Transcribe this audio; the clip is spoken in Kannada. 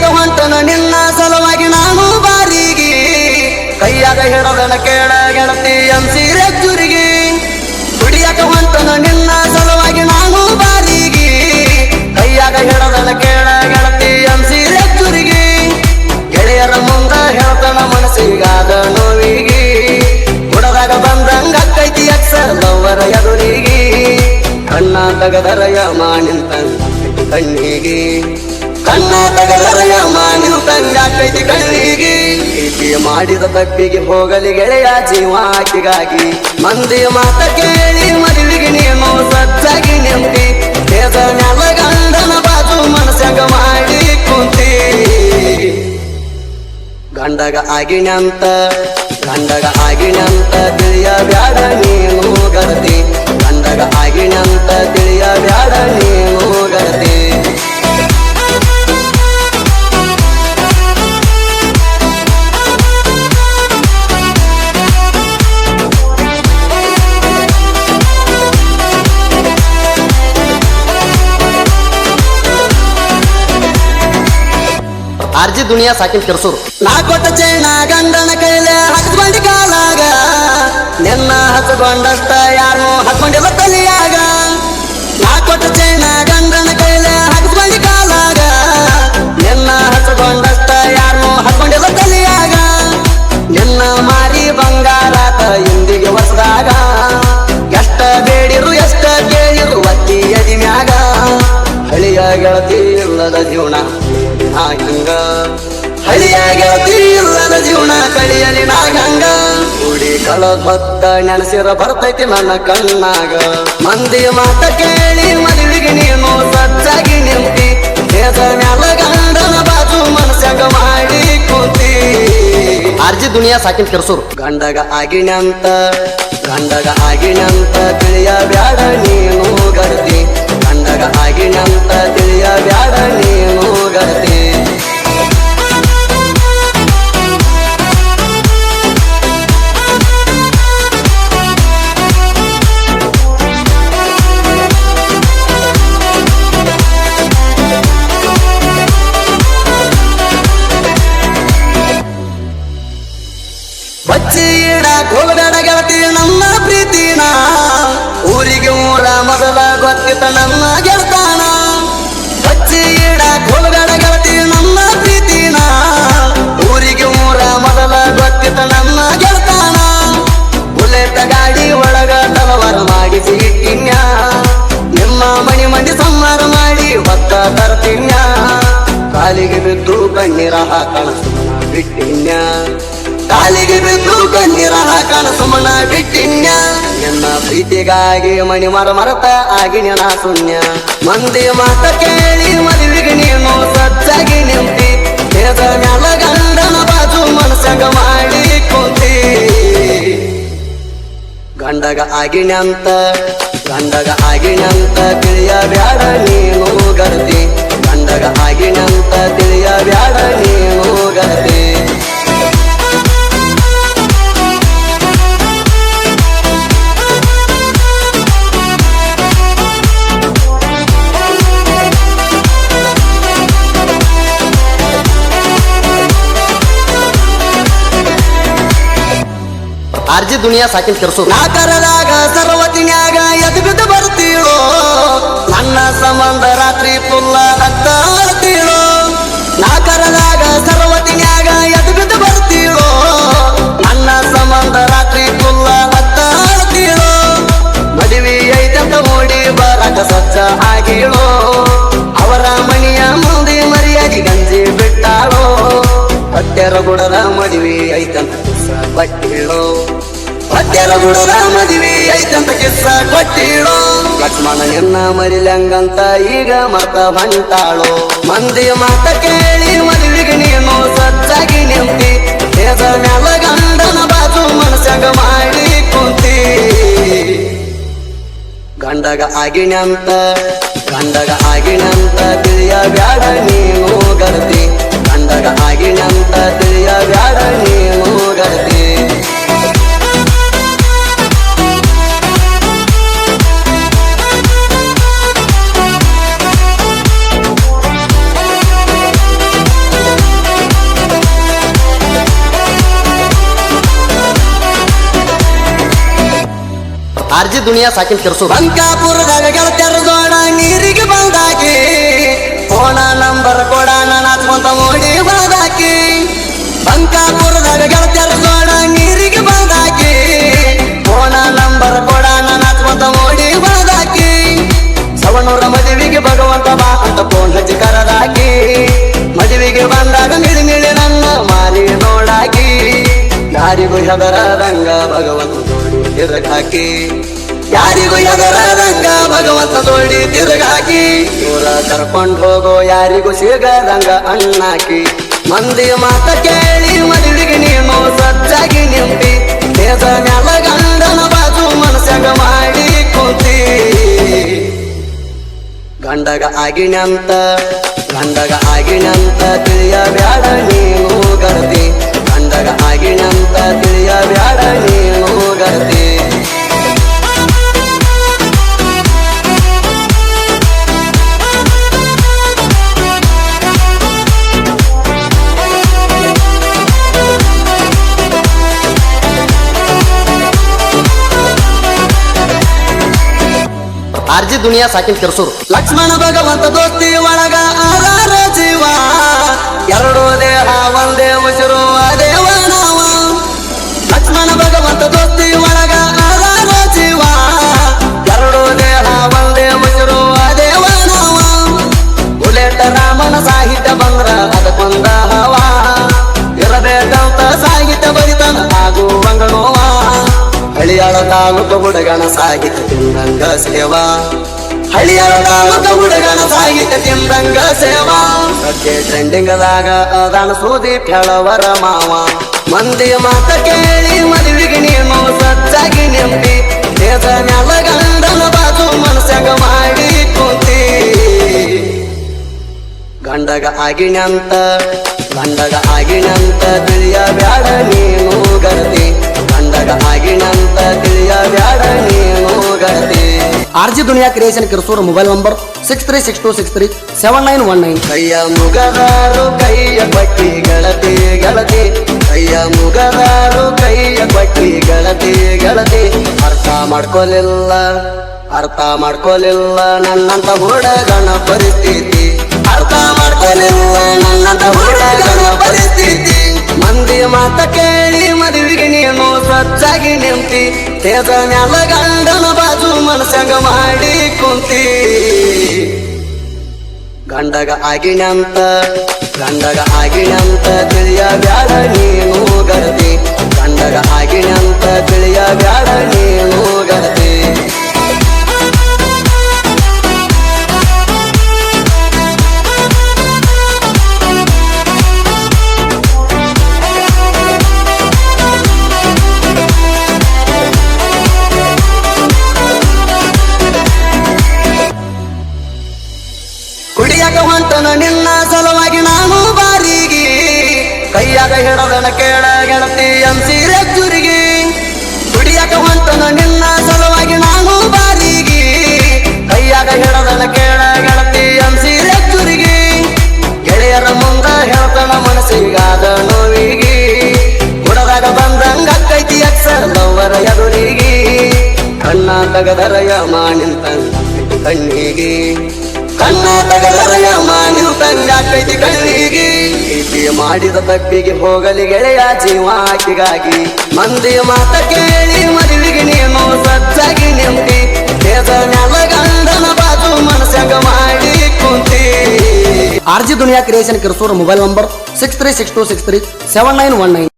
ದುಡಿಯಕ ಹೊಂಟನ ನಿನ್ನ ಸಲುವಾಗಿ ನಾನು ಬಾರಿಗೆ ಕೈಯಾಗ ಹಿಡದನ ಕೇಳ ಗೆಳತಿ ಎಂಸಿರೆ ಚುರಿಗೆ ದುಡಿಯಕ ಹೊಂಟನ ನಿನ್ನ ಸಲುವಾಗಿ ನಾನು ಬಾರಿಗೆ ಕೈಯಾಗ ಹಿಡದನ ಕೇಳ ಗೆಳತಿ ಎಂಸಿರೆ ಚುರಿಗೆ ಗೆಳೆಯರ ಮುಂದ ಹೇಳ್ತನ ಮನಸ್ಸಿಗಾದ ನೋವಿಗೆ ಹುಡದಾಗ ಬಂದಂಗ ಕೈತಿ ಅಕ್ಷರದವರ ಎದುರಿಗೆ ಕಣ್ಣ ತಗದರಯ ಮಾನಿಂತ ಕಣ್ಣಿಗೆ ಕಣ್ಣ ತಗದರಯ ಮಾನಿಂತ ಕೈತಿ ಕಣ್ಣಿಗೆ ಪ್ರೀತಿ ಮಾಡಿದ ತಪ್ಪಿಗೆ ಹೋಗಲಿ ಗೆಳೆಯ ಜೀವ ಆಕಿಗಾಗಿ ಮಂದಿ ಮಾತ ಕೇಳಿ ಮದುವೆಗೆ ನೀನು ಸಚ್ಚಾಗಿ ನಿಂತಿ ದೇಶ ಮ್ಯಾಲ ಗಂಡನ ಬಾಜು ಮನಸ್ಸಂಗ ಮಾಡಿ ಕುಂತಿ ಗಂಡಗ ಆಗಿನಂತ ತಿಳಿಯ ಬ್ಯಾಡ ನೀನು ಗರತಿ ಗಂಡಗ ಆಗಿನಂತ ತಿಳಿಯ ಬ್ಯಾಡ ನೀನು ಗರತಿ ಆರ್ಜಿ ದುನಿಯಾ ಸಾಕಿನ್ ಕೆರ್ಸೂರು ನಾ ಕೊಟ್ಟ ಚೈನ ಗಂಡನ ಕೈಲೆ ಹಚ್ಕೊಂಡಿ ಕಾಲಾಗ ನಿನ್ನ ಹಚ್ಕೊಂಡಷ್ಟ ಯಾರು ಹಾಕೊಂಡಿಲ್ಲ ತಲಿಯಾಗ ನಾ ಕೊಟ್ಟ ಚೈನ ಗಂಡನ ಕೈಲೆ ಹಚ್ಕೊಂಡಿ ಕಾಲಾಗ ನಿನ್ನ ಹಚ್ಕೊಂಡಷ್ಟ ಯಾರು ಹಾಕೊಂಡಿಲ್ಲ ತಲಿಯಾಗ ನಿನ್ನ ಮಾರಿ ಬಂಗಾರಾತ ಇಂದಿಗೆ ಹೊಸದಾಗ ಎಷ್ಟ ಬೇಡಿರು ಎಷ್ಟ ಕೇಳಿರು ಒತ್ತಿ ಎದಿ ಮ್ಯಾಗ ಹಳಿಯ ಗೆಳತಿ ಇಲ್ಲದ ಜೀವನ ಹಂಗ ಹಳಿಯ ಗೆಳತಿ ಇಲ್ಲದ ಜೀವನ ಕಳಿಯಲಿ ನಾಗಂಗ ಉಡಿ ಕಳದ್ ಹೊತ್ತ ನೆನಸಿರ ಬರ್ತೈತಿ ನನ್ನ ಕಣ್ಣಾಗ ಮಂದಿ ಮಾತ ಕೇಳಿ ಮದುವೆಗೆ ನೀನು ಸಚ್ಚಾಗಿ ನಿಂತಿ ದೇಶ ಮ್ಯಾಲ ಗಂಡನ ಬಾಜು ಮನಸ್ಸಂಗ ಮಾಡಿ ಕುಂತಿ ಆರ್ಜಿ ದುನಿಯಾ ಸಾಕಿನ್ ಕೆರ್ಸೂರು ಗಂಡಗ ಆಗಿನಂತ ತಿಳಿಯ ಬ್ಯಾಡ ನೀನು ಗರ್ತಿ ಗಂಡಗ ಆಗಿನಂತ ತಿಳಿಯ ಬ್ಯಾಡ ನೀನು ಗರ್ತಿ ಬಚ್ಚಿ ಇಡಾಕ್ ಹೋಗಬೇಡ ಗೆಳತಿ ನಮ್ಮ ಪ್ರೀತಿನ ಊರಿಗೆ ಊರ ಮೊದಲ ಗೊತ್ತಿತ್ತ ನನ್ನ ಗೆಳತಾನ ಬಚ್ಚಿ ಇಡಾಕ್ ಹೋಗಬೇಡ ಗೆಳತಿ ನಮ್ಮ ಪ್ರೀತಿನ ಊರಿಗೆ ಊರ ಮೊದಲ ಗೊತ್ತಿತ್ತ ನನ್ನ ಗೆಳತಾನ ಬುಲೆಟ್ ಗಾಡಿ ಒಳಗ ತಲವಾರ ಮಾಡಿಸಿ ಇಟ್ಟಿನ್ಯ ನಿಮ್ಮ ಮಣಿ ಮಂದಿ ಸಂಹಾರ ಮಾಡಿ ಹೊತ್ತ ತರ್ತಿನ್ಯ ಕಾಲಿಗೆ ಬಿದ್ದು ಕಣ್ಣೀರ ಹಾಕಣ ಬಿಟ್ಟಿನ್ಯ ಕಾಲಿಗೆ ಬಿದ್ದು ಕಣ್ಣೀರ ಹಾಕಣ ಸುಮ್ಮನ ಬಿಟ್ಟಿನ್ಯ ನನ್ನ ಪ್ರೀತಿಗಾಗಿ ಮಣಿ ಮರತ ಆಗಿ ನೆನ ಶೂನ್ಯ ಮಂದಿ ಮಾತ ಕೇಳಿ ಮದುವೆಗೆ ನೀನು ಸಚ್ಚಾಗಿ ನಿಂತಿ ದೇಶ ಮ್ಯಾಲ ಗಂಡನ ಬಾಜು ಮನಸ್ಸಂಗ ಮಾಡಿ ಕುಂತಿ ಗಂಡಗ ಆಗಿನಂತ ತಿಳಿಯ ಬ್ಯಾಡ ನೀನು ಗರ್ತಿ ಗಂಡಗ ಆಗಿನಂತ ತಿಳಿಯ ಬ್ಯಾಡ ನೀನು ಗರ್ತಿ ಆರ್ಜಿ ದುನಿಯಾ ಸಾಕಿನ್ ಕೆರ್ಸೂರು ನಾ ಕರದಾಗ ಸರ್ವತಿನ್ಯಾಗ ಎದ್ದು ಬಿದ್ದು ಬರ್ತೀಳೋ ನನ್ನ ಸಂಬಂಧ ರಾತ್ರಿ ಪುಲ್ಲ ಹತ್ತಾಳ್ತೀಳೋ ನಾ ಕರದಾಗ ಸರ್ವತಿನ್ಯಾಗ ಎದ್ದು ಬಿದ್ದು ಬರ್ತೀಳೋ ನನ್ನ ಸಂಬಂಧ ರಾತ್ರಿ ಪುಲ್ಲ ಹತ್ತಾಳ್ತೀಳೋ ಮದುವೆ ಐತಂತ ಓಡಿ ಬರಾಕ ಸಚ್ಚ ಆಗಿಳೋ ಅವರ ಮನೆಯ ಮುಂದೆ ಮರ್ಯಾದೆ ಗಂಜಿ ಬಿಟ್ಟಾಳೋ ಹತ್ಯರ ಗುಡದ ಮದುವೆ ಐತಂತ ಬಟ್ಟಿಳೋ ಹತ್ಯರ ಗುಡದ ಮದುವೆ ಐತಂತ ಕಿಸ್ಸ ಕೊಟ್ಟಿಳೋ ಲಕ್ಷ್ಮಣ ಎನ್ನ ಮರಿಲಂಗಂತ ಈಗ ಮತ ಬಂಟಾಳೋ ಮಂದಿ ಮಾತ ಕೇಳಿ ಮದುವೆಗೆ ನೀನು ಸಚ್ಚಾಗಿ ನಿಂತಿ ದೇಶ ಮ್ಯಾಲ ಗಂಡನ ಬಾಜು ಮನಸ್ಸಂಗ ಮಾಡಿ ಕುಂತಿ ಗಂಡಗ ಆಗಿನಂತ ತಿಳಿಯ ಬ್ಯಾಡ ನೀನು ಗರ್ತಿ ಗಂಡಗ ಆಗಿನಂತ ತಿಳಿಯ ಬ್ಯಾಡ ನೀನು ಗರ್ತಿ ಆರ್ಜಿ ದುನಿಯಾ ಸಾಕಿನ ಕೆರ್ಸೂರು ಬಂಕಾಪುರದಾಗ ಗೆಳತ್ಯಾರ ಜೋಡ ನೀರಿಗೆ ಬಂದಾಕಿ ಫೋನ ನಂಬರ್ ಕೊಡಾನ ನಾಚ್ಕೊಂತ ಓಡಿ ಬಂದಾಕಿ ಬಂಕಾಪುರದಾಗ ಗೆಳತ್ಯಾರ ಜೋಡ ನೀರಿಗೆ ಬಂದಾಕಿ ಫೋನ ನಂಬರ್ ಕೊಡಾನ ನಾಚ್ಕೊಂತ ಓಡಿ ಬಂದಾಕಿ ಸವಣೂರ ಮದುವೆಗೆ ಭಗವಂತ ಬಾ ಅಂತ ಫೋನ್ ಹಚ್ಚಿ ಕರದಾಕಿ ಮದುವೆಗೆ ಬಂದಾಗ ಮಿಳಿ ಮಿಳಿ ನನ್ನ ಮಾರಿ ನೋಡಾಕಿ ಯಾರಿಗೂ ಹೆದರದಂಗ ಭಗವಂತ ಜೋಡಿ ತಿರುಗಾಕಿ ಯಾರಿಗೂ ಹೆದರದಂಗ ಭಗವಂತ ಜೋಡಿ ತಿರುಗಾಕಿ ದೂರ ಕರ್ಕೊಂಡು ಹೋಗೋ ಯಾರಿಗೂ ಸಿಗದಂಗ ಅಣ್ಣಾಕಿ ಮಂದಿ ಮಾತ ಕೇಳಿ ಮದುವೆಗೆ ನೀನು ಸಜ್ಜಾಗಿ ನಿಂತಿ ದೇಶ ಮ್ಯಾಲ ಗಂಡನ ಬಾಜು ಮನಸ್ಸಾಗ ಮಾಡಿ ಕುಂತಿ ಗಂಡಗ ಆಗಿನಂತ ತಿಳಿಯ ಬ್ಯಾಡ ನೀನು ಗರ್ತಿ ಗಂಡಗ ಆಗಿನಂತ ತಿಳಿಯ ಬ್ಯಾಡ ನೀನು ಗರ್ತಿ ಆರ್ಜಿ ದುನಿಯಾ ಸಾಕಿನ ಕೆರ್ಸೂರು ಲಕ್ಷ್ಮಣ ಭಗವಂತ ದೋಸ್ತಿ ಒಳಗ ಆಧಾರ ಜೀವ ಎರಡು ದೇಹ ಒಂದೇ ಉಸಿರು ದೇವ ನಾವ ಲಕ್ಷ್ಮಣ ಭಗವಂತ ದೋಸ್ತಿ ಒಳಗ ಆಧಾರ ಜೀವ ಎರಡು ದೇಹ ಒಂದೇ ಉಸಿರು ದೇವ ನಾವ ಬುಲೆಟ್ ರಾಮನ ಸಾಹಿತ್ಯ ಬಂದ್ರ ಅದಕ್ಕೊಂದ ಹವ ಇರಬೇಕಂತ ಸಾಹಿತ್ಯ ಬರಿತನ ಆಗುವಂಗ ನೋವ ಹಳಿಯಾಳ ತಾಲೂಕು ಹುಡುಗನ ಸಾಹಿತ್ಯ ತಿಂದಂಗ ಸೇವಾ ಹಳಿಯಾಳ ತಾಲೂಕು ಹುಡುಗನ ಸಾಹಿತ್ಯ ತಿಂದಂಗ ಸೇವಾ ಸದ್ಯ ಟ್ರೆಂಡಿಂಗದಾಗ ಅದಾನ ಸುದೀಪ್ ಹೇಳವರ ಮಾವ ಮಂದಿ ಮಾತ ಕೇಳಿ ಮದುವೆಗೆ ನೀನು ಸಜ್ಜಾಗಿ ನಿಂತಿ ದೇಶ ಮ್ಯಾಲ ಗಂಡನ ಬಾಜು ಮನಸ್ಸಾಗ ಮಾಡಿ ಕುಂತಿ ಗಂಡಗ ಆಗಿನಂತ ತಿಳಿಯ ಬ್ಯಾಡ ನೀನು ಗರ್ತಿ ಗಂಡಗ ಆಗಿನಂತ ತಿಳಿಯ ಬ್ಯಾಡ ನೀನು ಗರ್ತಿ ಆರ್ಜಿ ದುನಿಯಾ ಕ್ರಿಯೇಷನ್ ಕೆರ್ಸೂರು ಮೊಬೈಲ್ ನಂಬರ್ 6362637919 ಕೈಯ ಮುಗದಾರು ಕೈಯ ಬಟ್ಟಿ ಗೆಳತಿ ಕೈಯ ಮುಗದಾರು ಕೈಯ ಬಟ್ಟಿ ಗೆಳತಿ ಅರ್ಥ ಮಾಡ್ಕೊಲಿಲ್ಲ ನನ್ನಂತ ಹುಡುಗನ ಪರಿಸ್ಥಿತಿ ಅರ್ಥ ಮಾಡ್ಕೊಲಿಲ್ಲ ನನ್ನಂತ ಹುಡುಗನ ಪರಿಸ್ಥಿತಿ ಮಂದಿ ಮಾತ ಕೇಳಿ ಮದುವೆಗೆ ನೀನು ಸಜ್ಜಾಗಿ ನಿಂತಿ ತೇಜ ಮ್ಯಾಲ ಗಂಡನ ಬಾಜು ಮನಸ್ಸಾಗ ಮಾಡಿ ಕುಂತಿ ಗಂಡಗ ಆಗಿನಂತ ತಿಳಿಯ ಬ್ಯಾಡ ನೀನು ಗರ್ತಿ ಗಂಡಗ ಆಗಿನಂತ ತಿಳಿಯ ಬ್ಯಾಡ ನೀನು ಗರ್ತಿ ಕುಡಿಯಾಕ ಹೊಂಟನ ನಿನ್ನ ಸಲುವಾಗಿ ನಾನು ಬಾರಿಗೆ ಕೈಯಾಗ ಹಿಡದನ ಕೇಳ ಗೆಳತಿ ಎಂಸಿರಜ್ಜುರಿಗೆ ಕುಡಿಯಾಕ ಹೊಂಟನ ನಿನ್ನ ಸಲುವಾಗಿ ನಾನು ಬಾರಿಗೆ ಕೈಯಾಗ ಹಿಡದನ ಕೇಳ ಗೆಳತಿ ಎಂಸಿರಜ್ಜುರಿಗೆ ಗೆಳೆಯರ ಮುಂದ ಹೇಳ್ತನ ಮನಸ್ಸಿಗಾದ ನೋವಿಗೆ ಕುಡದಾಗ ಬಂದಂಗ ಕೈತಿ ಅಕ್ಸರ್ ಲವ್ವರ ಎದುರಿಗೆ ಕಣ್ಣ ತಗದರಯ ಮಾನಿಂತ ಕಣ್ಣಿಗೆ ಕಣ್ಣ ತಗದರಯ ಮಾನಿಂತಂಗಾಕೈತಿ ಕಣ್ಣಿಗೆ ಪ್ರೀತಿ ಮಾಡಿದ ತಪ್ಪಿಗೆ ಹೋಗಲಿ ಗೆಳೆಯ ಜೀವಾಕಿಗಾಗಿ ಮಂದಿ ಮಾತ ಕೇಳಿ ಮದುವೆಗೆ ನೀನು ಸಜ್ಜಾಗಿ ನಿಂತಿ ದೇಶ ಮ್ಯಾಲ ಗಂಡನ ಬಾಜು ಮನಸ್ಸಾಗ ಮಾಡಿ ಕುಂತಿ ಆರ್ಜಿ ದುನಿಯಾ ಕ್ರಿಯೇಷನ್ ಕೆರ್ಸೂರು ಮೊಬೈಲ್ ನಂಬರ್ 6362637919